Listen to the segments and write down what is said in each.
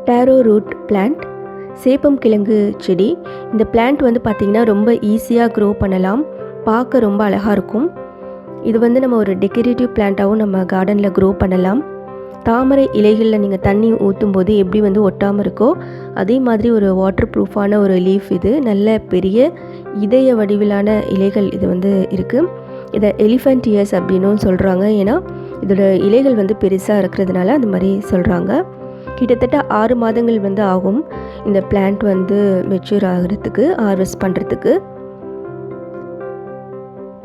Taro Root Plant, சேப்பங்கிழங்கு செடி. இந்த பிளான்ட் வந்து பார்த்திங்கன்னா ரொம்ப ஈஸியாக க்ரோ பண்ணலாம், பார்க்க ரொம்ப அழகாக இருக்கும். இது வந்து நம்ம ஒரு டெக்கரேட்டிவ் பிளான்ட்டாகவும் நம்ம கார்டனில் க்ரோ பண்ணலாம். தாமரை இலைகளில் நீங்கள் தண்ணி ஊற்றும் போது எப்படி வந்து ஒட்டாமல் இருக்கோ அதே மாதிரி ஒரு வாட்டர் ப்ரூஃபான ஒரு லீஃப். இது நல்ல பெரிய இதய வடிவிலான இலைகள் இது வந்து இருக்குது. இதை எலிஃபண்ட் இயர்ஸ் அப்படின்னும் சொல்கிறாங்க. ஏன்னா இதோட இலைகள் வந்து பெருசாக இருக்கிறதுனால அந்த மாதிரி சொல்கிறாங்க. கிட்டத்தட்ட 6 மாதங்கள் வந்து ஆகும் இந்த பிளான்ட் வந்து மெச்சூர் ஆகிறதுக்கு, ஹார்வெஸ்ட் பண்ணுறதுக்கு.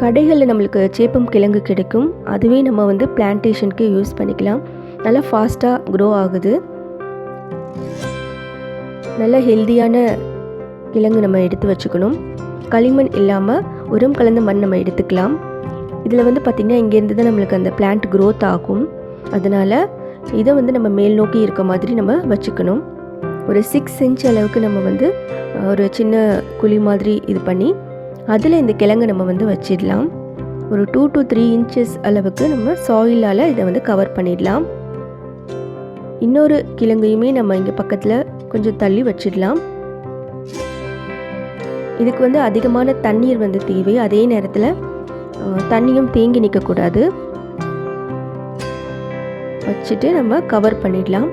கடைகளில் நம்மளுக்கு சேப்பங்கிழங்கு கிடைக்கும், அதுவே நம்ம வந்து பிளான்டேஷனுக்கு யூஸ் பண்ணிக்கலாம். நல்லா ஃபாஸ்ட்டாக க்ரோ ஆகுது. நல்ல ஹெல்தியான கிழங்கு நம்ம எடுத்து வச்சுக்கணும். களிமண் இல்லாமல் உரம் கலந்த மண் நம்ம எடுத்துக்கலாம். இதில் வந்து பார்த்திங்கன்னா இங்கேருந்து தான் நம்மளுக்கு அந்த பிளான்ட் க்ரோத் ஆகும். அதனால் இதை வந்து நம்ம மேல் நோக்கி இருக்க மாதிரி நம்ம வச்சுக்கணும். ஒரு 6 இன்ச் அளவுக்கு நம்ம வந்து ஒரு சின்ன குழி மாதிரி இது பண்ணி அதில் இந்த கிழங்கு நம்ம வந்து வச்சிடலாம். ஒரு 2 to 3 இன்ச்சஸ் அளவுக்கு நம்ம சாயிலால் இதை வந்து கவர் பண்ணிடலாம். இன்னொரு கிழங்கையுமே நம்ம இங்கே பக்கத்தில் கொஞ்சம் தள்ளி வச்சிடலாம். இதுக்கு வந்து அதிகமான தண்ணீர் வந்து தேவை. அதே நேரத்தில் தண்ணியும் தேங்கி நிற்கக்கூடாது. வச்சுட்டு நம்ம கவர் பண்ணிடலாம்.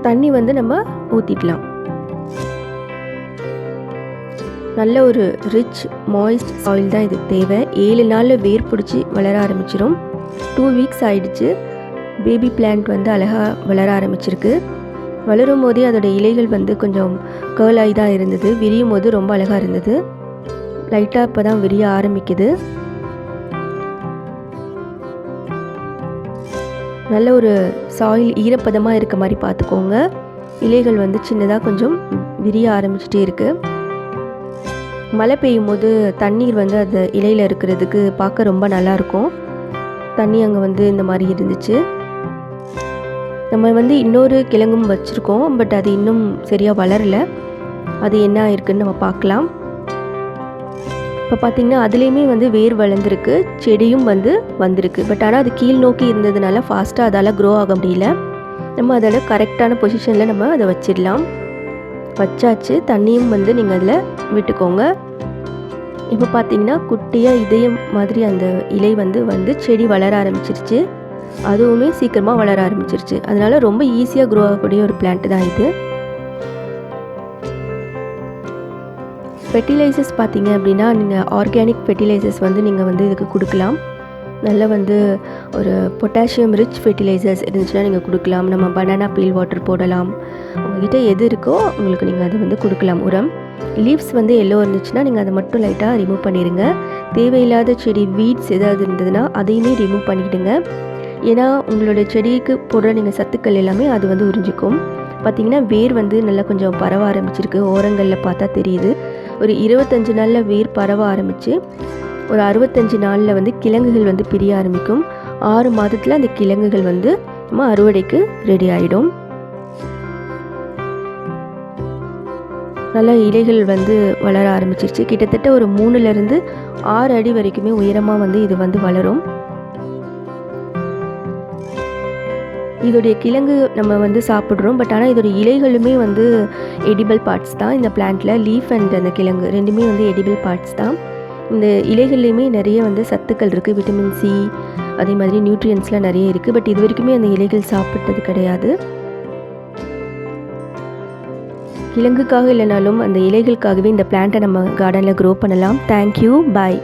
தண்ணி வந்து நம்ம ஊற்றிடலாம். நல்ல ஒரு ரிச் மாய்ஸ்ட் சாயில் தான் இதுக்கு தேவை. 7 நாளில் வேர் பிடிச்சி வளர ஆரம்பிச்சிடும். 2 வீக்ஸ் ஆயிடுச்சு. பேபி பிளான்ட் வந்து அழகாக வளர ஆரம்பிச்சிருக்கு. வளரும் போதே அதோட இலைகள் வந்து கொஞ்சம் கேர்லாகி தான் இருந்தது. விரியும் போது ரொம்ப அழகாக இருந்தது. லைட்டாக இப்போ தான் விரிய ஆரம்பிக்குது. நல்ல ஒரு சாயில் ஈரப்பதமாக இருக்க மாதிரி பார்த்துக்கோங்க. இலைகள் வந்து சின்னதாக கொஞ்சம் விரிய ஆரம்பிச்சிட்டே இருக்குது. மழை பெய்யும் போது தண்ணீர் வந்து அந்த இலையில் இருக்கிறதுக்கு பார்க்க ரொம்ப நல்லாயிருக்கும். தண்ணி அங்கே வந்து இந்த மாதிரி இருந்துச்சு. நம்ம வந்து இன்னொரு கிழங்கும் வச்சுருக்கோம், பட் அது இன்னும் சரியாக வளரலை. அது என்ன ஆயிருக்குன்னு நம்ம பார்க்கலாம். இப்போ பார்த்திங்கன்னா அதுலேயுமே வந்து வேர் வளர்ந்துருக்கு, செடியும் வந்து வந்திருக்கு. பட் ஆனால் அது கீழ் நோக்கி இருந்ததுனால ஃபாஸ்ட்டாக அதால் க்ரோ ஆக முடியல. நம்ம அதில் கரெக்டான பொசிஷனில் நம்ம அதை வச்சிடலாம். வச்சாச்சு. தண்ணியும் வந்து நீங்கள் அதில் விட்டுக்கோங்க. இப்போ பார்த்திங்கன்னா குட்டியாக இதயம் மாதிரி அந்த இலை வந்து செடி வளர ஆரம்பிச்சிருச்சு. அதுவுமே சீக்கிரமாக வளர ஆரம்பிச்சிருச்சு. அதனால் ரொம்ப ஈஸியாக க்ரோ ஆகக்கூடிய ஒரு பிளான்ட் தான் இது. ஃபெர்டிலைசர்ஸ் பார்த்திங்க அப்படின்னா நீங்கள் ஆர்கானிக் ஃபெர்டிலைசர்ஸ் வந்து நீங்கள் வந்து இதுக்கு கொடுக்கலாம். நல்லா வந்து ஒரு பொட்டாசியம் ரிச் ஃபெர்டிலைசர்ஸ் இருந்துச்சுன்னா நீங்கள் கொடுக்கலாம். நம்ம பனானா பீல் வாட்டர் போடலாம். உங்கள்கிட்ட எது இருக்கோ உங்களுக்கு நீங்கள் அதை வந்து கொடுக்கலாம். உரம் லீவ்ஸ் வந்து எல்லோ இருந்துச்சுன்னா நீங்கள் அதை மட்டும் லைட்டாக ரிமூவ் பண்ணிடுங்க. தேவையில்லாத செடி வீட்ஸ் ஏதாவது இருந்ததுன்னா அதையுமே ரிமூவ் பண்ணிவிடுங்க. ஏன்னா உங்களோட செடிக்கு போடுற நீங்கள் சத்துக்கள் எல்லாமே அது வந்து உறிஞ்சிக்கும். பார்த்திங்கன்னா வேர் வந்து நல்லா கொஞ்சம் பரவ ஆரம்பிச்சிருக்கு. ஓரங்களில் பார்த்தா தெரியுது. ஒரு 25 நாளில் வேர் பரவ ஆரம்பித்து ஒரு 65 நாளில் வந்து கிழங்குகள் வந்து பிரிய ஆரம்பிக்கும். 6 மாதத்தில் அந்த கிழங்குகள் வந்து நம்ம அறுவடைக்கு ரெடி ஆகிடும். நல்லா இலைகள் வந்து வளர ஆரம்பிச்சிருச்சு. கிட்டத்தட்ட ஒரு 3லேருந்து 6 அடி வரைக்குமே உயரமாக வந்து இது வந்து வளரும். இதோடைய கிழங்கு நம்ம வந்து சாப்பிட்றோம், பட் ஆனால் இதோடைய இலைகளுமே வந்து எடிபிள் பார்ட்ஸ் தான். இந்த பிளான்ட்டில் லீஃப் அண்ட் அந்த கிழங்கு ரெண்டுமே வந்து எடிபிள் பார்ட்ஸ் தான். இந்த இலைகள்லேயுமே நிறைய வந்து சத்துக்கள் இருக்குது. விட்டமின் சி அதே மாதிரி நியூட்ரியன்ஸ்லாம் நிறைய இருக்குது. பட் இது வரைக்குமே அந்த இலைகள் சாப்பிட்டது கிடையாது. கிழங்குக்காக இல்லைனாலும் அந்த இலைகளுக்காகவே இந்த பிளான்ட்டை நம்ம கார்டனில் க்ரோ பண்ணலாம். தேங்க்யூ, பாய்.